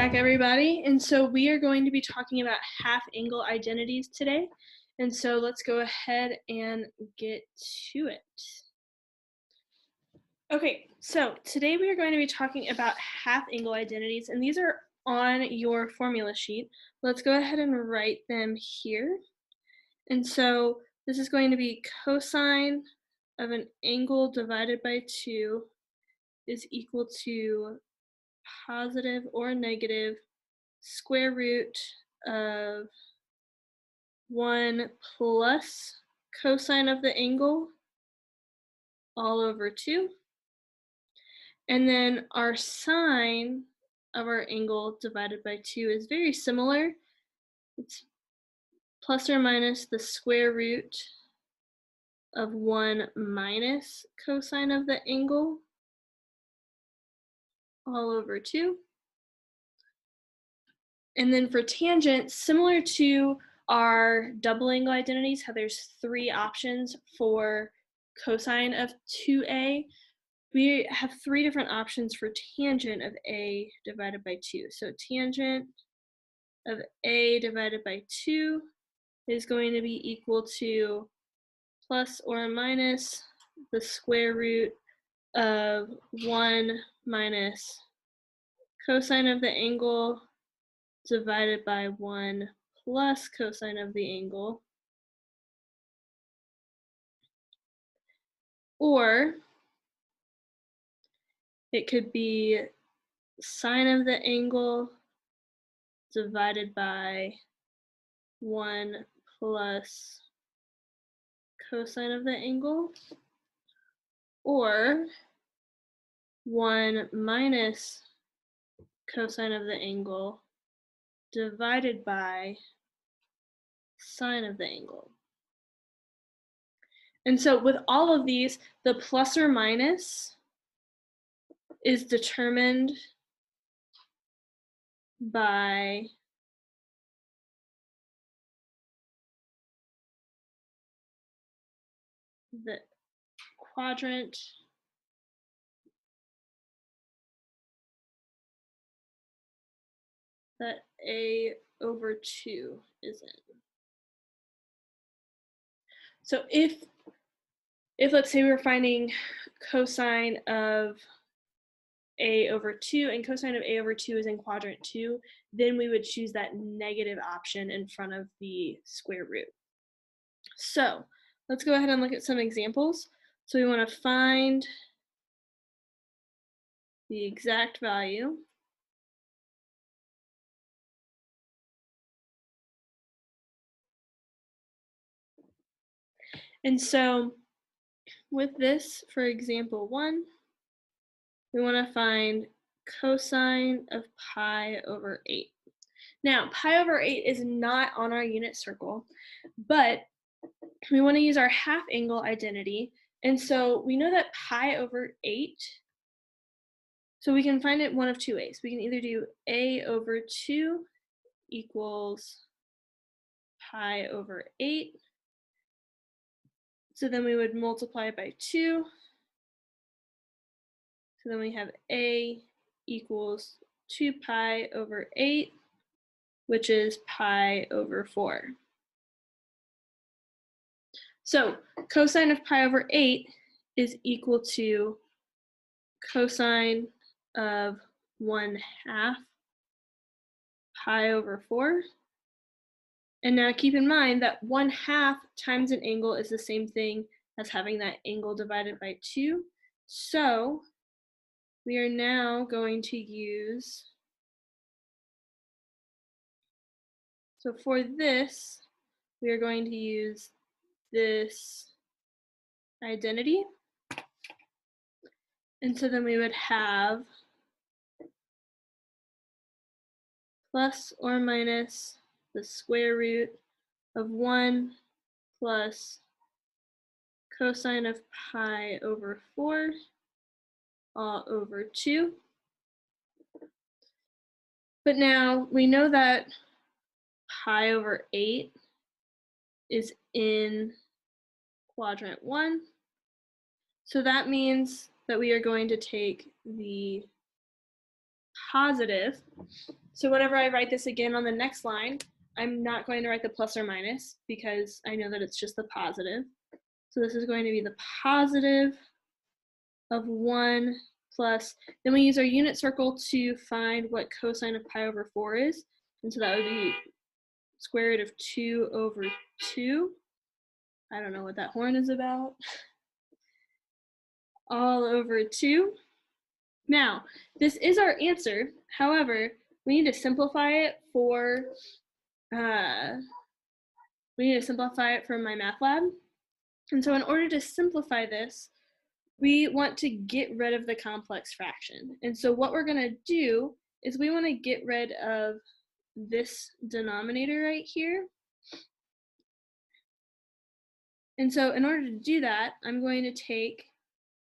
back, everybody. And so we are going to be talking about half-angle identities today. And so let's go ahead and get to it. Okay, so today we are going to be talking about half-angle identities, and these are on your formula sheet. Let's go ahead and write them here. And so this is going to be cosine of an angle divided by 2 is equal to positive or negative square root of 1 plus cosine of the angle all over 2. And then our sine of our angle divided by 2 is very similar. It's plus or minus the square root of 1 minus cosine of the angle all over 2. And then for tangent, similar to our double angle identities, how there's 3 options for cosine of 2a, we have 3 different options for tangent of a divided by 2. So tangent of a divided by 2 is going to be equal to plus or minus the square root of 1 minus cosine of the angle divided by 1 plus cosine of the angle. Or it could be sine of the angle divided by 1 plus cosine of the angle, or 1 minus cosine of the angle divided by sine of the angle. And so with all of these, the plus or minus is determined by the quadrant that a over 2 is in. So if let's say we're finding cosine of a over 2 and cosine of a over 2 is in quadrant 2, then we would choose that negative option in front of the square root. So let's go ahead and look at some examples. So we want to find the exact value. And so with this, for example 1, we want to find cosine of pi over 8. Now, pi over 8 is not on our unit circle, but we want to use our half angle identity. And so we know that pi over 8, so we can find it one of 2 ways. We can either do a over 2 equals pi over 8. So then we would multiply by 2. So then we have a equals 2 pi over 8, which is pi over 4. So cosine of pi over 8 is equal to cosine of 1/2 pi over 4. And now keep in mind that 1/2 times an angle is the same thing as having that angle divided by 2. So we are now going to use, so for this, we are going to use this identity. And so then we would have plus or minus the square root of 1 plus cosine of pi over 4 all over 2. But now we know that pi over 8 is in quadrant 1. So that means that we are going to take the positive So whenever I write this again on the next line, I'm not going to write the plus or minus because I know that it's just the positive. So this is going to be the positive of 1 plus, then we use our unit circle to find what cosine of pi over 4 is. And so that would be square root of 2 over 2. I don't know what that horn is about. All over 2. Now, this is our answer. However, we need to simplify it for MyMathLab. And so in order to simplify this, we want to get rid of the complex fraction. And so what we're going to do is we want to get rid of this denominator right here. And so in order to do that, I'm going to take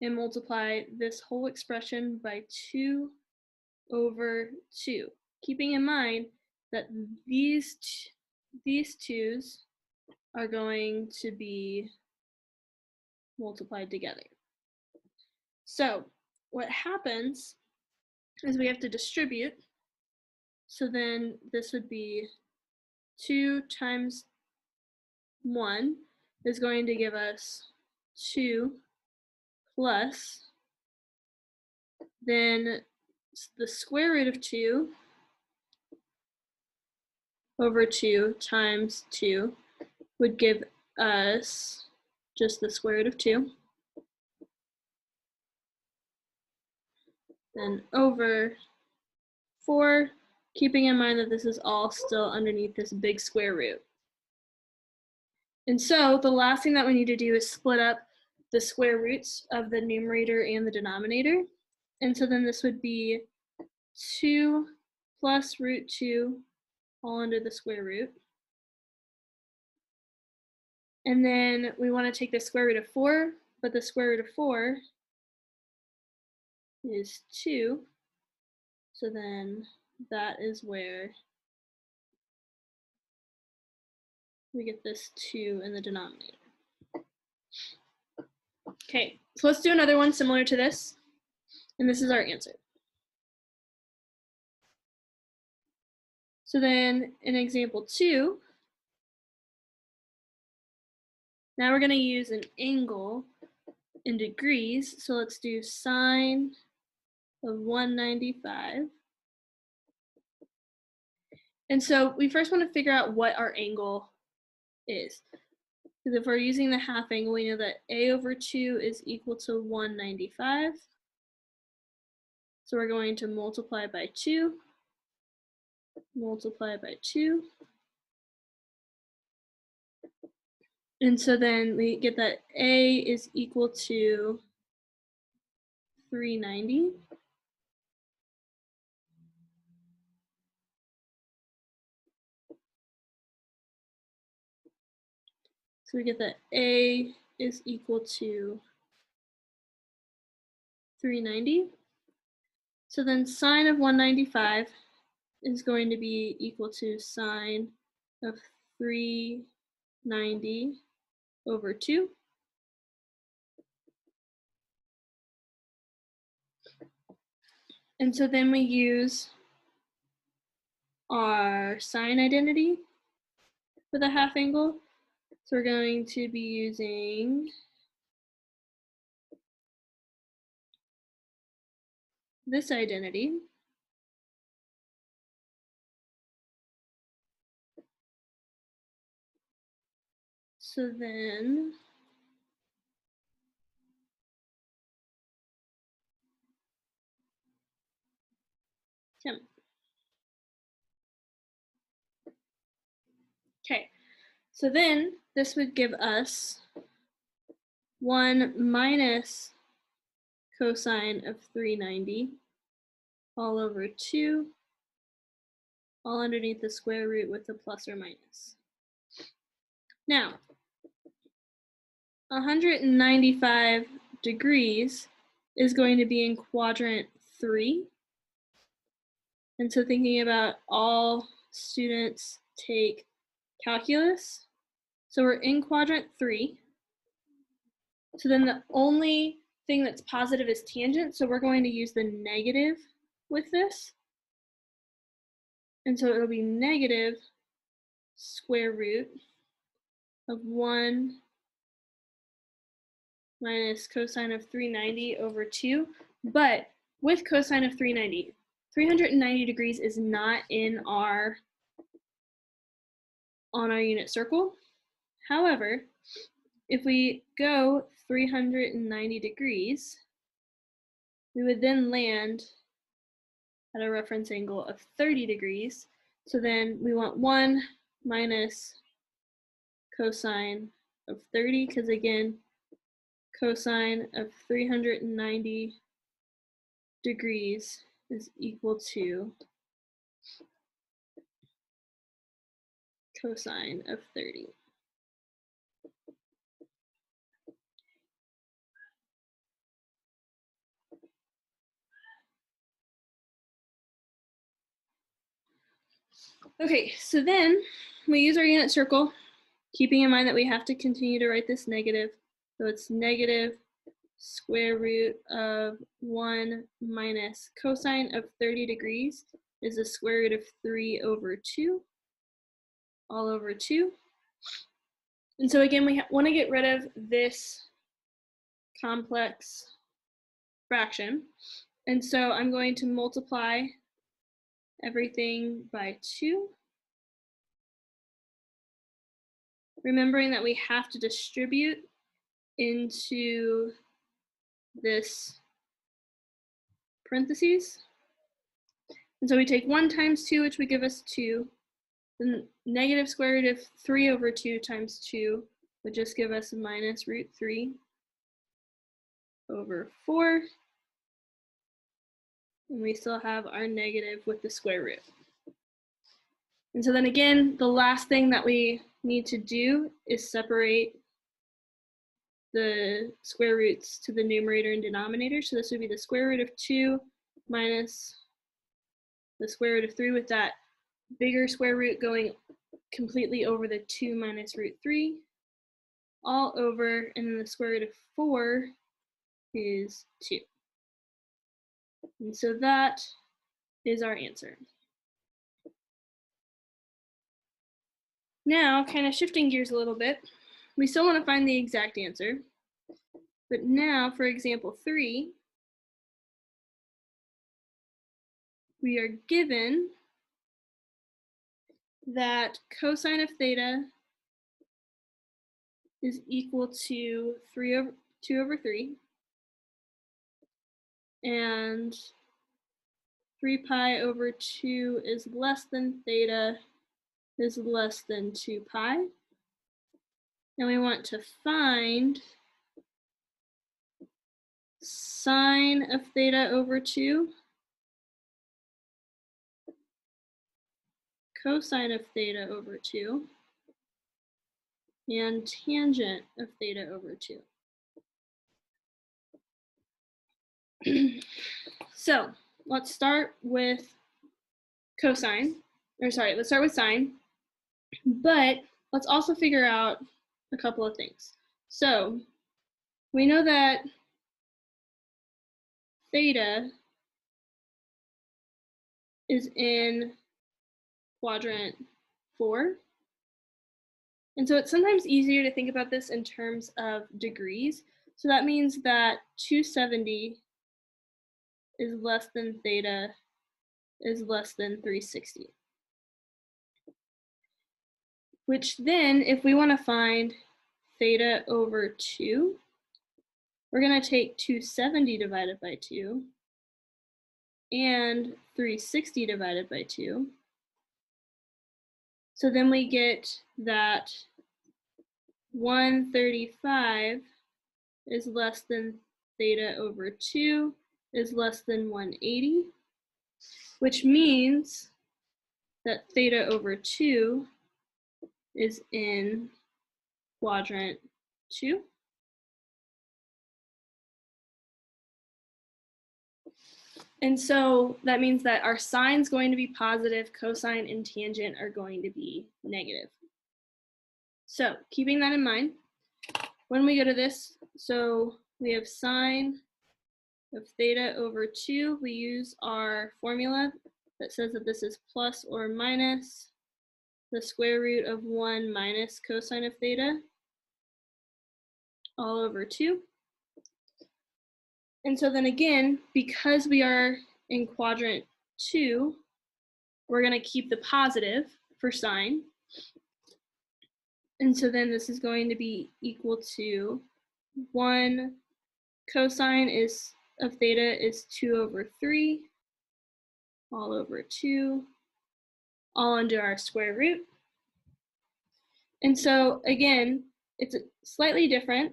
and multiply this whole expression by 2 over 2, keeping in mind that these 2's are going to be multiplied together. So what happens is we have to distribute. So then this would be 2 times 1 is going to give us 2 plus, then the square root of 2 over 2 times 2 would give us just the square root of 2. Then over 4, keeping in mind that this is all still underneath this big square root. And so the last thing that we need to do is split up the square roots of the numerator and the denominator. And so then this would be 2 plus root 2 all under the square root. And then we want to take the square root of 4, but the square root of 4 is 2. So then that is where we get this 2 in the denominator. Okay, so let's do another one similar to this. And this is our answer. So then in example 2, now we're going to use an angle in degrees. So let's do sine of 195. And so we first want to figure out what our angle is. Because if we're using the half angle, we know that a over 2 is equal to 195. So we're going to multiply by 2, multiply by 2. And so then we get that a is equal to 390. So we get that a is equal to 390. So then sine of 195 is going to be equal to sine of 390 over 2. And so then we use our sine identity for the half angle. So we're going to be using this identity. So then okay, so then this would give us 1 minus cosine of 390 all over 2, all underneath the square root with a plus or minus. Now, 195 degrees is going to be in quadrant 3. And so thinking about all students take calculus. So we're in quadrant 3. So then the only thing that's positive is tangent. So we're going to use the negative with this. And so it'll be negative square root of 1 minus cosine of 390 over 2. But with cosine of 390, 390 degrees is not in on our unit circle. However, if we go 390 degrees, we would then land at a reference angle of 30 degrees. So then we want 1 minus cosine of 30, because again, cosine of 390 degrees is equal to cosine of 30. Okay, so then we use our unit circle, keeping in mind that we have to continue to write this negative. So it's negative square root of 1 minus cosine of 30 degrees is the square root of 3 over 2, all over 2. And so again, we want to get rid of this complex fraction. And so I'm going to multiply everything by 2. Remembering that we have to distribute into this parentheses. And so we take 1 times 2, which would give us 2. The negative square root of 3 over 2 times 2 would just give us minus root 3 over 4. And we still have our negative with the square root. And so then again, the last thing that we need to do is separate the square roots to the numerator and denominator. So this would be the square root of 2 minus the square root of 3, with that bigger square root going completely over the 2 minus root 3, all over, and then the square root of 4 is 2. And so that is our answer. Now, kind of shifting gears a little bit, we still want to find the exact answer. But now, for example 3, we are given that cosine of theta is equal to 2 over 3, and 3 pi over 2 is less than theta is less than 2 pi. And we want to find sine of theta over 2, cosine of theta over 2, and tangent of theta over 2. So let's start with cosine, or sorry, let's start with sine, but let's also figure out a couple of things. So we know that theta is in quadrant 4. And so it's sometimes easier to think about this in terms of degrees. So that means that 270 is less than theta is less than 360. Which then, if we want to find theta over 2, we're going to take 270 divided by 2 and 360 divided by 2. So then we get that 135 is less than theta over 2 is less than 180, which means that theta over 2 is in quadrant 2. And so that means that our sine is going to be positive, cosine and tangent are going to be negative. So keeping that in mind, when we go to this, so we have sine of theta over 2, we use our formula that says that this is plus or minus the square root of 1 minus cosine of theta all over 2. And so then again, because we are in quadrant 2, we're going to keep the positive for sine. And so then this is going to be equal to 1 cosine of theta is 2 over 3 all over 2 all under our square root. And so again, it's slightly different,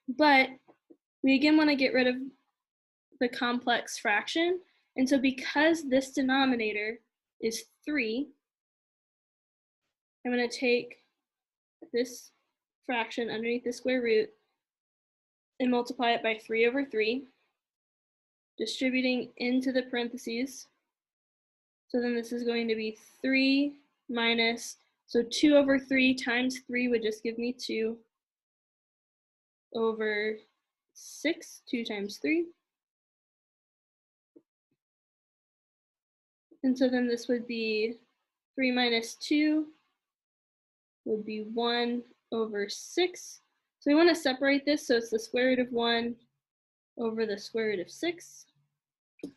but we again want to get rid of the complex fraction. And so because this denominator is 3, I'm going to take this fraction underneath the square root and multiply it by 3 over 3, distributing into the parentheses. So then this is going to be 3 minus, so 2 over 3 times 3 would just give me 2 over 6, 2 times 3. And so then this would be 3 minus 2 would be 1 over 6. So we want to separate this, so it's the square root of 1 over the square root of 6.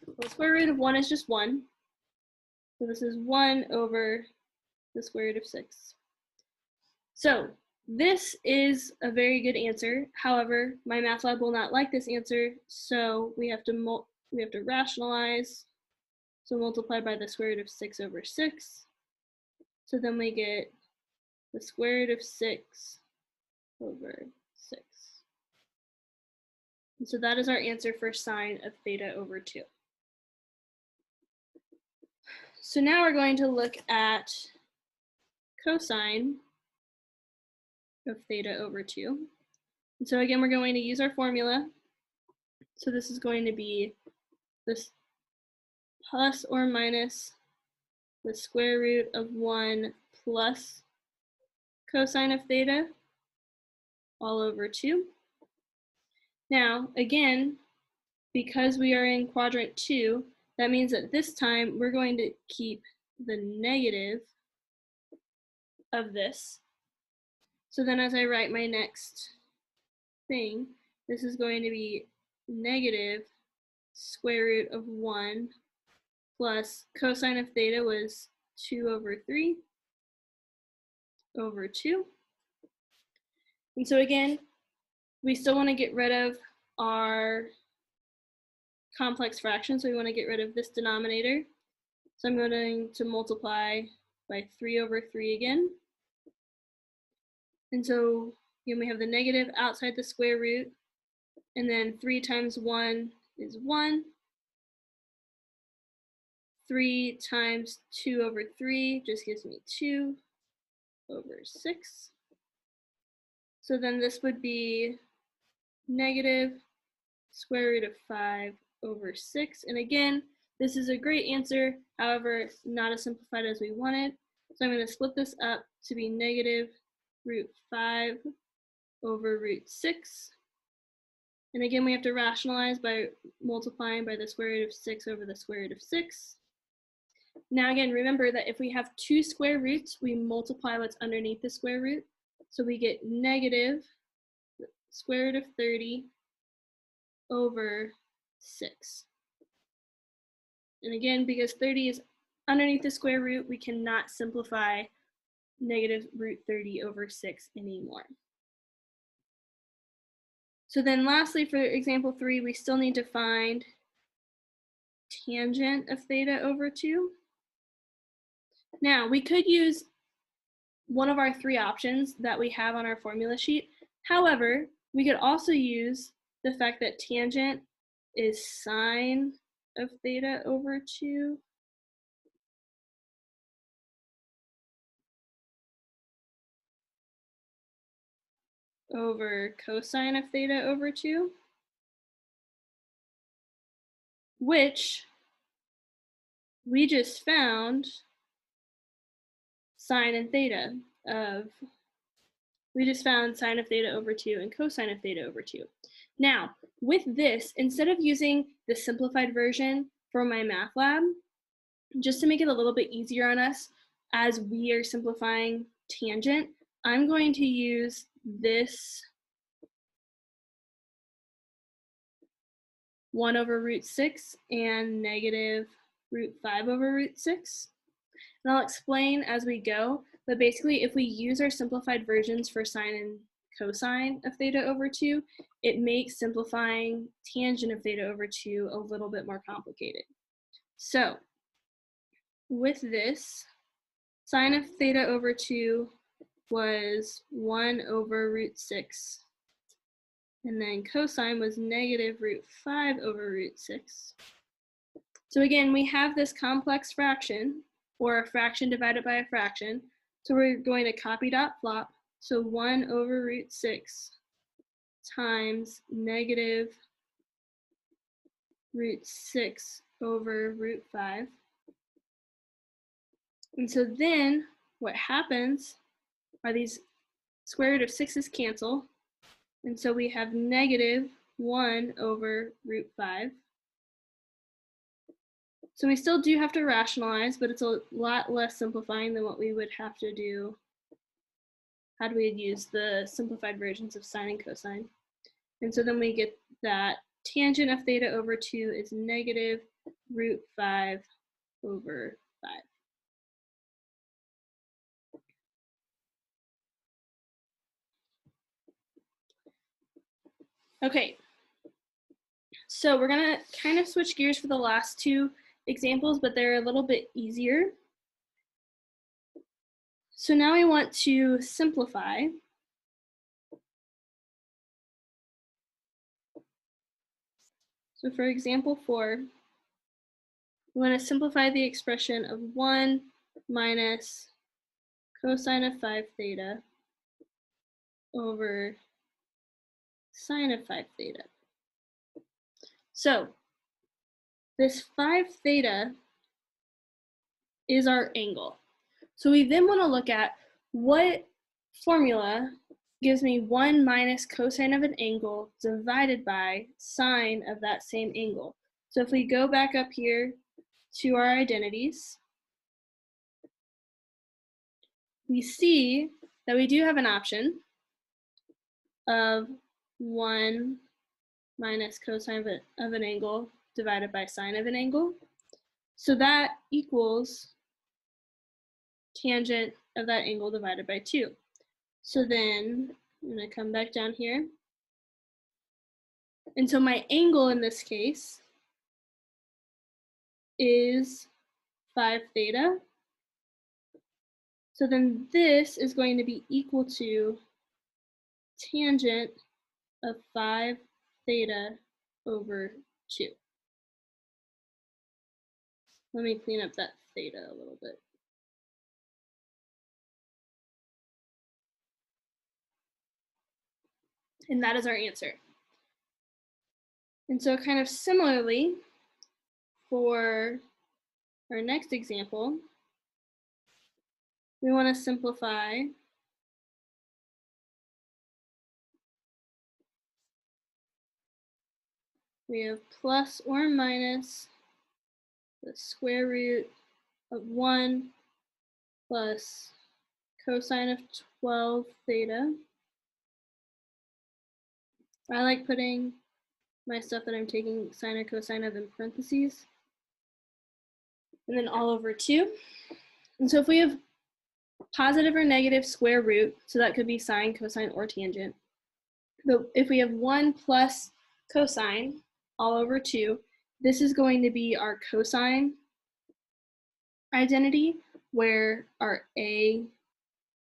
Well, the square root of 1 is just 1. So this is 1 over the square root of 6. So this is a very good answer. However, MyMathLab will not like this answer, so we have to rationalize. So multiply by the square root of 6 over 6. So then we get the square root of 6 over 6. And so that is our answer for sine of theta over 2. So now we're going to look at cosine of theta over 2. And so again, we're going to use our formula. So this is going to be this plus or minus the square root of 1 plus cosine of theta all over 2. Now, again, because we are in quadrant 2, that means that this time we're going to keep the negative of this. So then as I write my next thing, this is going to be negative square root of 1 plus cosine of theta was 2 over 3 over 2. And so again, we still want to get rid of our complex fraction, so we want to get rid of this denominator. So I'm going to multiply by 3 over 3 again. And so again, we have the negative outside the square root, and then 3 times 1 is 1. 3 times 2 over 3 just gives me 2 over 6. So then this would be negative square root of 5 over 6. And again, this is a great answer, however, not as simplified as we wanted. So I'm going to split this up to be negative root 5 over root 6. And again, we have to rationalize by multiplying by the square root of 6 over the square root of 6. Now again, remember that if we have two square roots, we multiply what's underneath the square root. So we get negative square root of 30 over 6. And again, because 30 is underneath the square root, we cannot simplify negative root 30 over 6 anymore. So then lastly, for example 3, we still need to find tangent of theta over 2. Now, we could use one of our 3 options that we have on our formula sheet. However, we could also use the fact that tangent is sine of theta over 2. Over cosine of theta over 2, which we just found sine and theta of, we just found sine of theta over 2 and cosine of theta over 2. Now, with this, instead of using the simplified version for MyMathLab, just to make it a little bit easier on us as we are simplifying tangent, I'm going to use this 1 over root 6 and negative root 5 over root 6. And I'll explain as we go, but basically if we use our simplified versions for sine and cosine of theta over 2, it makes simplifying tangent of theta over 2 a little bit more complicated. So with this, sine of theta over 2 was 1 over root 6. And then cosine was negative root 5 over root 6. So again, we have this complex fraction, or a fraction divided by a fraction. So we're going to copy dot flop. So 1 over root 6 times negative root 6 over root 5. And so then what happens are these square root of 6's cancel. And so we have negative 1 over root 5. So we still do have to rationalize, but it's a lot less simplifying than what we would have to do had we used the simplified versions of sine and cosine. And so then we get that tangent of theta over 2 is negative root 5 over 5. Okay, so we're gonna kind of switch gears for the last two examples, but they're a little bit easier. So now we want to simplify. So for example 4, we want to simplify the expression of 1 minus cosine of 5 theta over sine of 5 theta. So this 5 theta is our angle. So we then want to look at what formula gives me 1 minus cosine of an angle divided by sine of that same angle. So if we go back up here to our identities, we see that we do have an option of 1 minus cosine of an angle divided by sine of an angle. So that equals tangent of that angle divided by 2. So then I'm going to come back down here. And so my angle in this case is 5 theta. So then this is going to be equal to tangent of 5 theta over 2. Let me clean up that theta a little bit. And that is our answer. And so kind of similarly, for our next example, we want to simplify we have plus or minus the square root of 1 plus cosine of 12 theta. I like putting my stuff that I'm taking sine or cosine of in parentheses. And then all over 2. And so if we have positive or negative square root, so that could be sine, cosine, or tangent. But if we have 1 plus cosine all over 2, this is going to be our cosine identity, where our A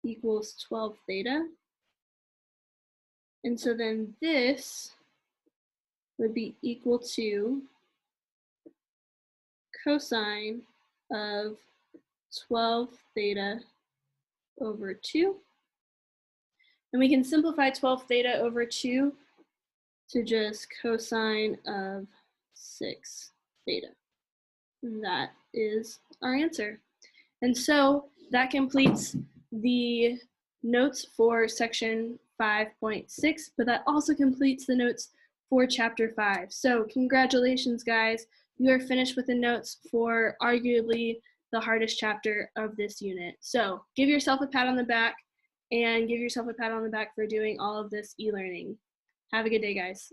equals 12 theta. And so then this would be equal to cosine of 12 theta over 2. And we can simplify 12 theta over 2 to just cosine of 6 theta. And that is our answer. And so that completes the notes for section 5.6, but that also completes the notes for chapter 5. So congratulations, guys. you are finished with the notes for arguably the hardest chapter of this unit. So give yourself a pat on the back and give yourself a pat on the back for doing all of this e-learning. Have a good day, guys.